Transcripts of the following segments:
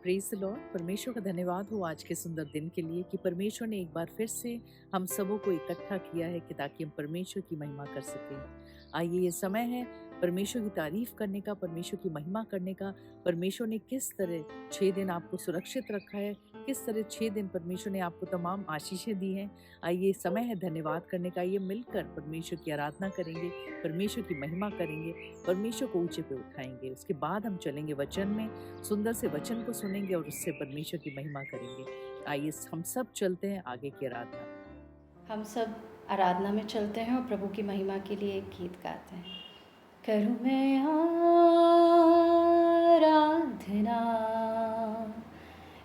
Praise the Lord. परमेश्वर का धन्यवाद हो आज के सुंदर दिन के लिए कि परमेश्वर ने एक बार फिर से हम सबों को इकट्ठा किया है कि ताकि हम परमेश्वर की महिमा कर सकें। आइए ये समय है परमेश्वर की तारीफ करने का, परमेश्वर की महिमा करने का। परमेश्वर ने किस तरह 6 दिन आपको सुरक्षित रखा है, किस तरह 6 दिन परमेश्वर ने आपको तमाम आशीषें दी हैं। आइए समय है धन्यवाद करने का। आइए मिलकर परमेश्वर की आराधना करेंगे, परमेश्वर की महिमा करेंगे, परमेश्वर को ऊँचे पे उठाएँगे। उसके बाद हम चलेंगे वचन में, सुंदर से वचन को सुनेंगे और उससे परमेश्वर की महिमा करेंगे। आइए हम सब चलते हैं आगे की आराधना। हम सब आराधना में चलते हैं और प्रभु की महिमा के लिए एक गीत गाते हैं। करूँ मैं आराधना,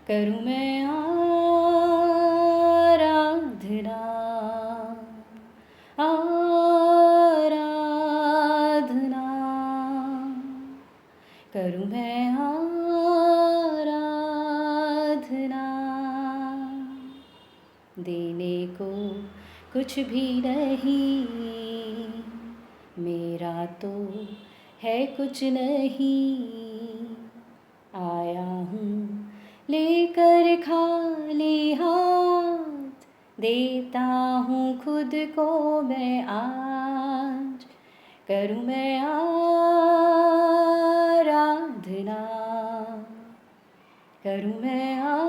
करूँ मैं आराधना, आराधना, करूँ मैं आराधना। देने को कुछ भी नहीं, मेरा तो है कुछ नहीं। आया हूँ लेकर खाली हाथ, देता हूँ खुद को मैं आज। करूँ मैं आराधना, करूँ मैं आराधना,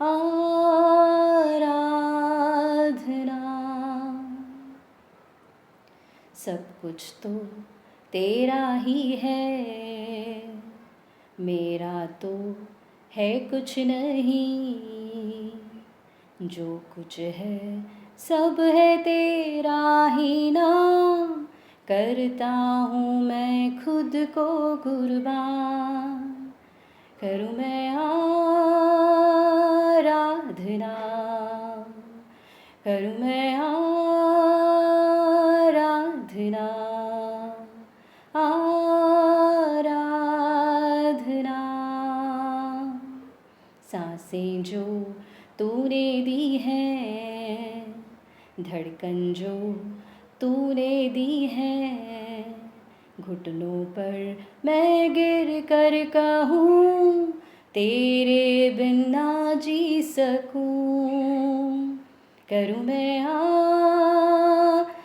आराधना। सब कुछ तो तेरा ही है, मेरा तो है कुछ नहीं। जो कुछ है सब है तेरा ही नाम, करता हूँ मैं खुद को कुर्बान। करूँ मैं आराधना, करूँ मैं आराधना, आराधना। सांसें जो तूने दी हैं, धड़कन जो तूने दी है, घुटनों पर मैं गिर कर कहूँ, तेरे बिन ना जी सकूँ। करूँ मैं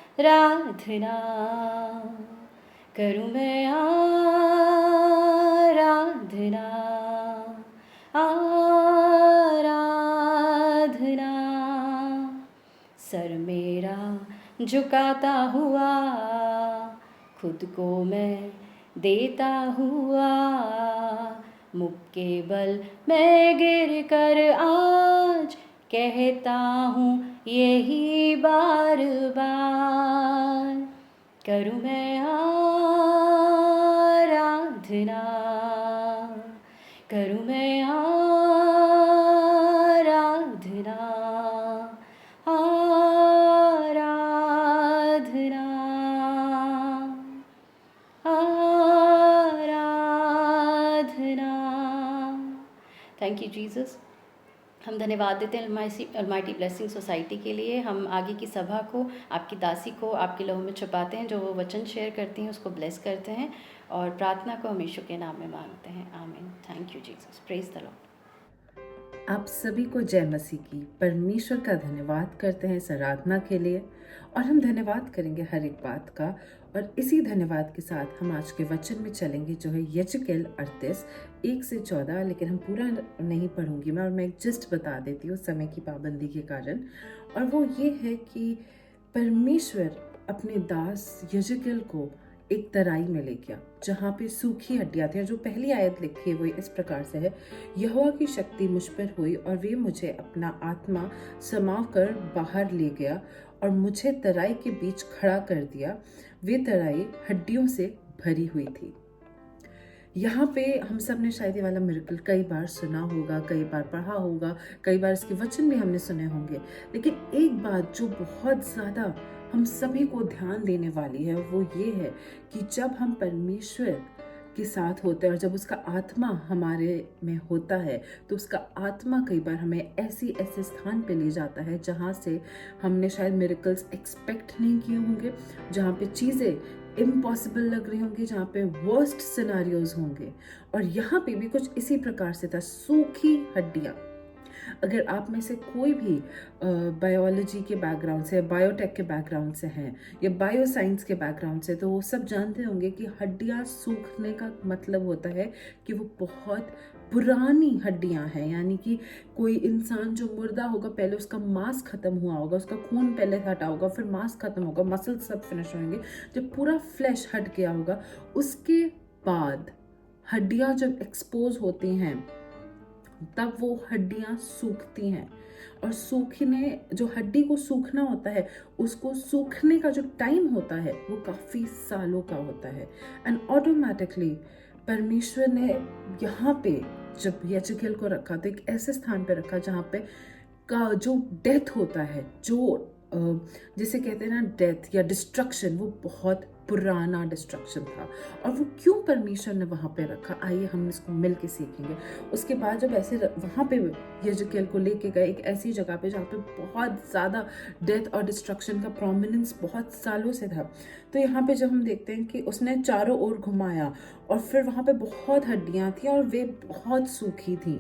आराधना, करूँ मैं आराधना, आराधना। सर मेरा झुकाता हुआ, खुद को मैं देता हुआ, मुख के बल मैं गिर कर आज कहता हूँ यही बार बार। करूँ मैं आराधना, करूँ मैं आराधना, आराधना, आराधना। Thank you Jesus. हम धन्यवाद देते हैं अलमाइटी ब्लेसिंग सोसाइटी के लिए। हम आगे की सभा को, आपकी दासी को आपके लहू में छुपाते हैं। जो वो वचन शेयर करती हैं उसको ब्लेस करते हैं और प्रार्थना को हम यीशु के नाम में मांगते हैं। आमीन। Thank you Jesus. Praise the Lord. आप सभी को जय मसीह की। परमेश्वर का धन्यवाद करते हैं इस आराधना के लिए और हम धन्यवाद करेंगे हर एक बात का। और इसी धन्यवाद के साथ हम आज के वचन में चलेंगे जो है यजकेल 38:1-14। लेकिन हम पूरा नहीं पढ़ूंगी मैं, और मैं जस्ट बता देती हूँ समय की पाबंदी के कारण। और वो ये है कि परमेश्वर अपने दास यजकेल को एक तराई में ले गया जहाँ पे सूखी हड्डियां थी। और जो पहली आयत लिखी हुई इस प्रकार से है, यहोवा की शक्ति मुझ पर हुई और वे मुझे अपना आत्मा समाव कर बाहर ले गया और मुझे तराई के बीच खड़ा कर दिया। वे तराई हड्डियों से भरी हुई थी। यहाँ पे हम सब ने शायद ये वाला मिरेकल कई बार सुना होगा, कई बार पढ़ा होगा, कई बार इसके वचन भी हमने सुने होंगे। लेकिन एक बात जो बहुत ज़्यादा हम सभी को ध्यान देने वाली है वो ये है कि जब हम परमेश्वर के साथ होते हैं और जब उसका आत्मा हमारे में होता है तो उसका आत्मा कई बार हमें ऐसे स्थान पे ले जाता है जहाँ से हमने शायद मिरेकल्स एक्सपेक्ट नहीं किए होंगे, जहाँ पे चीज़ें इम्पॉसिबल लग रही होंगी, जहाँ पे वर्स्ट सिनारियोज होंगे। और यहाँ पे भी कुछ इसी प्रकार से था, सूखी हड्डियाँ। अगर आप में से कोई भी बायोलॉजी के बैकग्राउंड से, बायोटेक के बैकग्राउंड से हैं या बायो साइंस के बैकग्राउंड से, तो वो सब जानते होंगे कि हड्डियाँ सूखने का मतलब होता है कि वो बहुत पुरानी हड्डियाँ हैं। यानी कि कोई इंसान जो मुर्दा होगा, पहले उसका मांस खत्म हुआ होगा, उसका खून पहले हटा होगा, फिर मांस खत्म होगा, मसल्स सब फिनिश होंगे, जब पूरा फ्लैश हट गया होगा, उसके बाद हड्डियाँ जब एक्सपोज होती हैं तब वो हड्डियाँ सूखती हैं। और सूखने, जो हड्डी को सूखना होता है, उसको सूखने का जो टाइम होता है वो काफ़ी सालों का होता है। एंड ऑटोमेटिकली परमेश्वर ने यहाँ पे जब यजकेल को रखा तो एक ऐसे स्थान पे रखा जहाँ पे का जो डेथ होता है, जो जिसे कहते हैं ना डेथ या डिस्ट्रक्शन, वो बहुत पुराना डिस्ट्रक्शन था। और वो क्यों परमेश्वर ने वहाँ पे रखा, आइए हम इसको मिल के सीखेंगे। उसके बाद जब ऐसे वहाँ पे यजकेल को लेके गए एक ऐसी जगह पे जहाँ पे बहुत ज़्यादा डेथ और डिस्ट्रक्शन का प्रोमिनेंस बहुत सालों से था, तो यहाँ पे जब हम देखते हैं कि उसने चारों ओर घुमाया और फिर वहाँ पे बहुत हड्डियाँ थी और वे बहुत सूखी थी।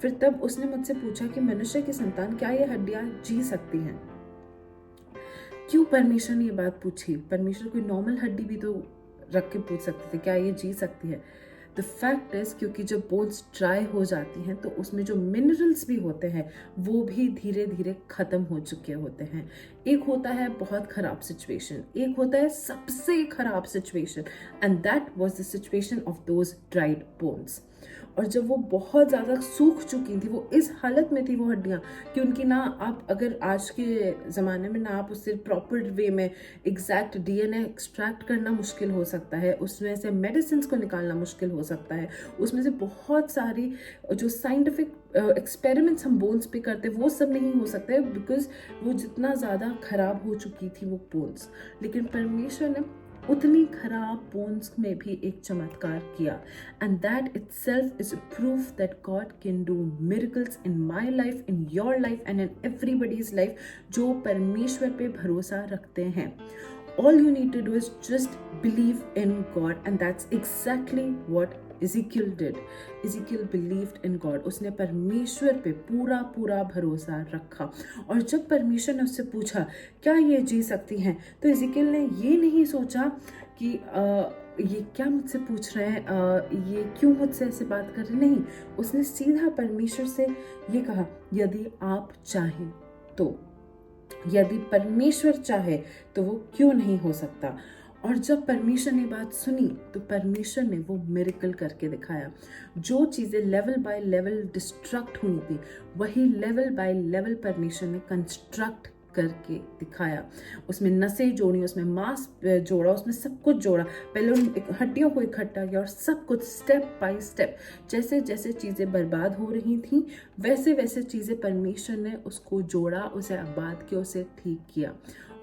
फिर तब उसने मुझसे पूछा कि मनुष्य की संतान, क्या ये हड्डियाँ जी सकती हैं? क्यों परमेश्वर ने ये बात पूछी? परमेश्वर कोई नॉर्मल हड्डी भी तो रख के पूछ सकते थे, क्या ये जी सकती है? द फैक्ट इज, क्योंकि जब बोन्स ड्राई हो जाती हैं तो उसमें जो मिनरल्स भी होते हैं वो भी धीरे धीरे खत्म हो चुके होते हैं। एक होता है बहुत खराब सिचुएशन, एक होता है सबसे खराब situation, and that was the situation of those dried bones. और जब वो बहुत ज़्यादा सूख चुकी थी, वो इस हालत में थी वो हड्डियाँ कि उनकी ना, आप अगर आज के ज़माने में ना आप उससे प्रॉपर वे में एग्जैक्ट डीएनए एक्सट्रैक्ट करना मुश्किल हो सकता है, उसमें से मेडिसिन को निकालना मुश्किल हो सकता है, उसमें से बहुत सारी जो साइंटिफिक एक्सपेरिमेंट्स हम बोन्स पे करते हैं वो सब नहीं हो सकता है, बिकॉज वो जितना ज़्यादा खराब हो चुकी थी वो बोन्स। लेकिन परमेश्वर ने उतनी खराब बोन्स में भी एक चमत्कार किया, and that itself is proof that God can do miracles in my life, in your life and in everybody's life जो परमेश्वर पे भरोसा रखते हैं। All you need to do is just believe in God, and that's exactly what Ezekiel did. Ezekiel believed in God. उसने परमेश्वर पे पूरा पूरा भरोसा रखा। और जब परमेश्वर ने उससे पूछा क्या ये जी सकती हैं, तो Ezekiel ने ये नहीं सोचा कि ये क्या मुझसे पूछ रहे हैं, ये क्यों मुझसे ऐसे बात कर रहे हैं। नहीं, उसने सीधा परमेश्वर से ये कहा, यदि आप चाहें तो, यदि परमेश्वर चाहे तो वो क्यों नहीं हो सकता। और जब परमेश्वर ने बात सुनी तो परमेश्वर ने वो मिरेकल करके दिखाया। जो चीज़ें लेवल बाय लेवल डिस्ट्रक्ट हुई थी, वही लेवल बाय लेवल परमेश्वर ने कंस्ट्रक्ट करके दिखाया। उसमें नसें जोड़ी, उसमें मांस जोड़ा, उसमें सब कुछ जोड़ा। पहले उन हड्डियों को इकट्ठा किया और सब कुछ स्टेप बाय स्टेप, जैसे जैसे चीज़ें बर्बाद हो रही थी वैसे वैसे चीज़ें परमेश्वर ने उसको जोड़ा, उसे आबाद किया, उसे ठीक किया।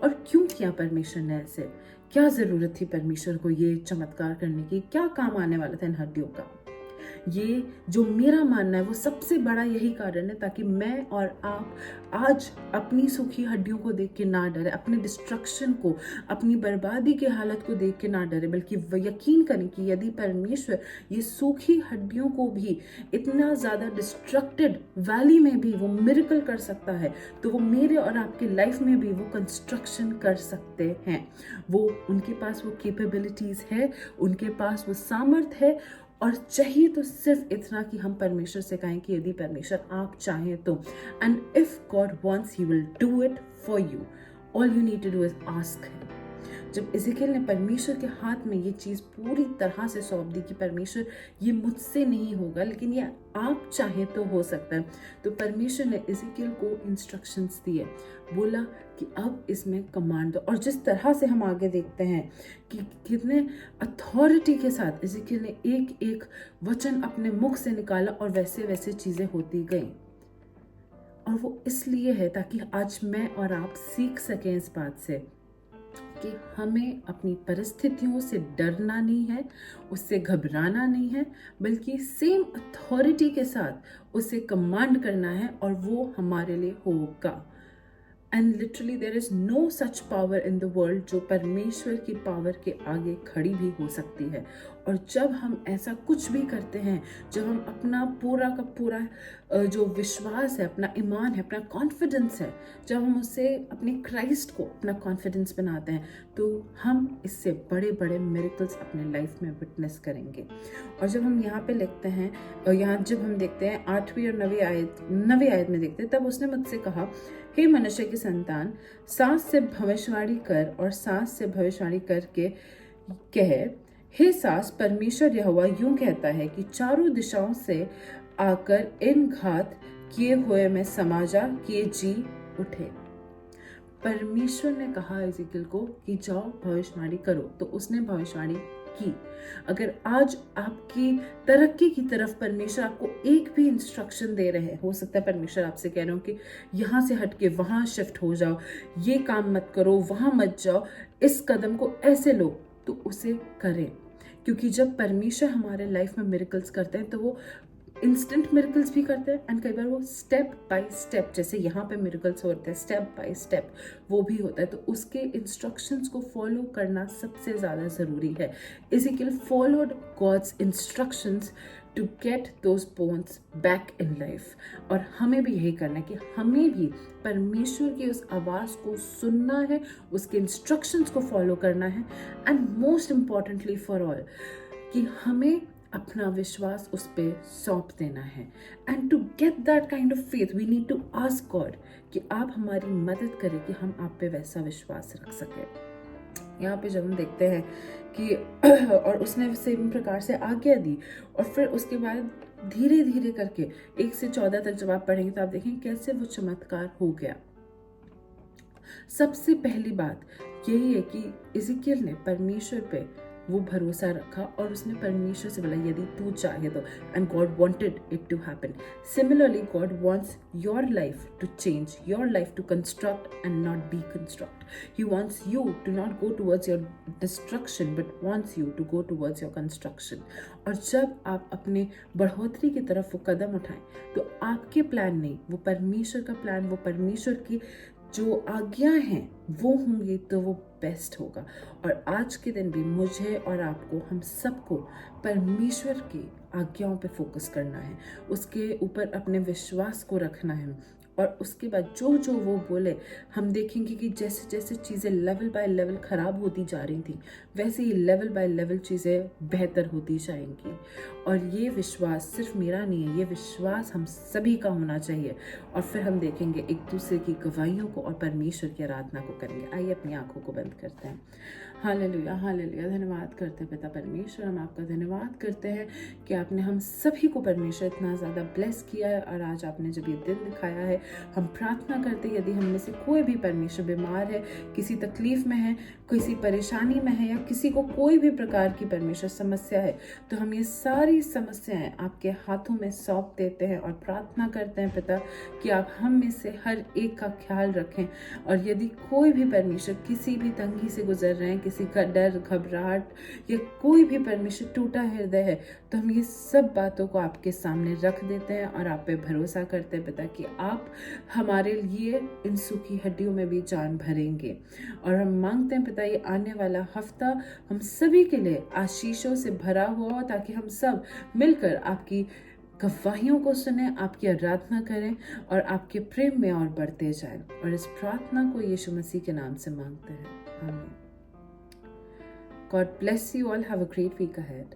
और क्यों किया परमेश्वर ने ऐसे? क्या ज़रूरत थी परमेश्वर को ये चमत्कार करने की? क्या काम आने वाला था इन हड्डियों का? ये जो मेरा मानना है वो सबसे बड़ा यही कारण है, ताकि मैं और आप आज अपनी सूखी हड्डियों को देख के ना डरे, अपने डिस्ट्रक्शन को, अपनी बर्बादी की हालत को देख के ना डरे, बल्कि यकीन करें कि यदि परमेश्वर ये सूखी हड्डियों को भी इतना ज़्यादा डिस्ट्रक्टेड वैली में भी वो मिरेकल कर सकता है, तो वो मेरे और आपके लाइफ में भी वो कंस्ट्रक्शन कर सकते हैं। वो, उनके पास वो कैपेबिलिटीज़ है, उनके पास वो सामर्थ है। और चाहिए तो सिर्फ इतना कि हम परमेश्वर से कहें कि यदि परमेश्वर आप चाहें तो, and if God wants he will do it for you. All you need to do is ask him. जब इज़ेकियल ने परमेश्वर के हाथ में ये चीज़ पूरी तरह से सौंप दी कि परमेश्वर ये मुझसे नहीं होगा, लेकिन ये आप चाहें तो हो सकता है, तो परमेश्वर ने इज़ेकियल को इंस्ट्रक्शंस दिए, बोला कि अब इसमें कमांड दो। और जिस तरह से हम आगे देखते हैं कि कितने अथॉरिटी के साथ इज़ेकियल ने एक एक वचन अपने मुख से निकाला और वैसे वैसे चीज़ें होती गई। और वो इसलिए है ताकि आज मैं और आप सीख सकें इस बात से कि हमें अपनी परिस्थितियों से डरना नहीं है, उससे घबराना नहीं है, बल्कि सेम अथॉरिटी के साथ उसे कमांड करना है और वो हमारे लिए होगा। And literally there is no such power in the world जो परमेश्वर की पावर के आगे खड़ी भी हो सकती है। और जब हम ऐसा कुछ भी करते हैं, जब हम अपना पूरा का पूरा जो विश्वास है, अपना ईमान है, अपना कॉन्फिडेंस है, जब हम उससे अपने क्राइस्ट को अपना कॉन्फिडेंस बनाते हैं, तो हम इससे बड़े बड़े मिरेकल्स अपने लाइफ में विटनेस करेंगे। और जब हम यहाँ पे लिखते हैं, यहाँ जब हम देखते हैं 8वीं और 9वीं आयत में देखते हैं, तब उसने मुझसे कहा, हे मनुष्य की संतान, सांस से भविष्यवाणी कर और सांस से भविष्यवाणी करके कह, हे सांस, परमेश्वर यहोवा यूं कहता है कि चारों दिशाओं से आकर इन घात किए हुए में समा जा, किए जी उठे। परमेश्वर ने कहा इज़ेकियल को कि जाओ भविष्यवाणी करो, तो उसने भविष्यवाणी की। अगर आज आपकी तरक्की की तरफ परमेश्वर आपको एक भी इंस्ट्रक्शन दे रहे हैं, हो सकता है परमेश्वर आपसे कह रहे हो कि यहाँ से हट के वहाँ शिफ्ट हो जाओ, ये काम मत करो, वहाँ मत जाओ, इस कदम को ऐसे लो, तो उसे करें। क्योंकि जब परमेश्वर हमारे लाइफ में मिरेकल्स करते हैं, तो वो इंस्टेंट मिरेकल्स भी करते हैं एंड कई बार वो स्टेप बाय स्टेप, जैसे यहाँ पे मिरेकल्स होते हैं स्टेप बाय स्टेप, वो भी होता है। तो उसके इंस्ट्रक्शंस को फॉलो करना सबसे ज़्यादा ज़रूरी है। Ezekiel followed God's instructions to get those bones back in life. और हमें भी यही करना है कि हमें भी परमेश्वर की उस आवाज़ को सुनना है, उसके इंस्ट्रक्शंस को फॉलो करना है, and most importantly for all कि हमें अपना विश्वास उस पर सौंप देना है। And to get that kind of faith we need to ask God कि आप हमारी मदद करें कि हम आप पे वैसा विश्वास रख सकें। यहाँ पे जब हम देखते हैं कि और उसने सेम प्रकार से आज्ञा दी, और फिर उसके बाद धीरे धीरे करके 1 से 14 तक जब आप पढ़ेंगे तो आप देखेंगे कैसे वो चमत्कार हो गया। सबसे पहली बात यही है कि इज़ेकियल ने परमेश्वर पे वो भरोसा रखा और उसने परमेश्वर से बोला यदि तू चाहे तो, and God wanted it to happen. Similarly God wants your life to change, your life to construct and not be construct. He wants you to not go towards your destruction but wants you to go towards your construction. और जब आप अपने बढ़ोतरी की तरफ वो कदम उठाएं, तो आपके प्लान नहीं, वो परमेश्वर का प्लान, वो परमेश्वर की जो आज्ञा हैं वो होंगी, तो वो बेस्ट होगा। और आज के दिन भी मुझे और आपको, हम सबको परमेश्वर की आज्ञाओं पे फोकस करना है, उसके ऊपर अपने विश्वास को रखना है। और उसके बाद जो जो वो बोले, हम देखेंगे कि जैसे जैसे चीज़ें लेवल बाय लेवल ख़राब होती जा रही थी, वैसे ही लेवल बाय लेवल चीज़ें बेहतर होती जाएंगी। और ये विश्वास सिर्फ मेरा नहीं है, ये विश्वास हम सभी का होना चाहिए। और फिर हम देखेंगे एक दूसरे की गवाहियों को और परमेश्वर की आराधना को करेंगे। आइए अपनी आंखों को बंद करते हैं। Hallelujah, hallelujah. धन्यवाद करते हैं पिता परमेश्वर, हम आपका धन्यवाद करते हैं कि आपने हम सभी को परमेश्वर इतना ज़्यादा ब्लेस किया है। और आज आपने जब ये दिन दिखाया है, हम प्रार्थना करते हैं यदि हम में से कोई भी परमेश्वर बीमार है, किसी तकलीफ में है, किसी परेशानी में है, या किसी को कोई भी प्रकार की परमेश्वर समस्या है, तो हम ये सारी समस्याएं आपके हाथों में सौंप देते हैं और प्रार्थना करते हैं पिता कि आप हम में से हर एक का ख्याल रखें। और यदि कोई भी परमेश्वर किसी भी तंगी से गुजर रहे हैं, किसी का डर, घबराहट, या कोई भी परमेश्वर टूटा हृदय है, तो हम ये सब बातों को आपके सामने रख देते हैं और आप पे भरोसा करते हैं पिता कि आप हमारे लिए इन सूखी हड्डियों में भी जान भरेंगे। और हम मांगते हैं पिता ये आने वाला हफ्ता हम सभी के लिए आशीषों से भरा हुआ हो, ताकि हम सब मिलकर आपकी गवाहियों को सुने, आपकी आराधना करें और आपके प्रेम में और बढ़ते जाएं। और इस प्रार्थना को यीशु मसीह के नाम से मांगते हैं, आमीन। God bless you all. Have a great week ahead.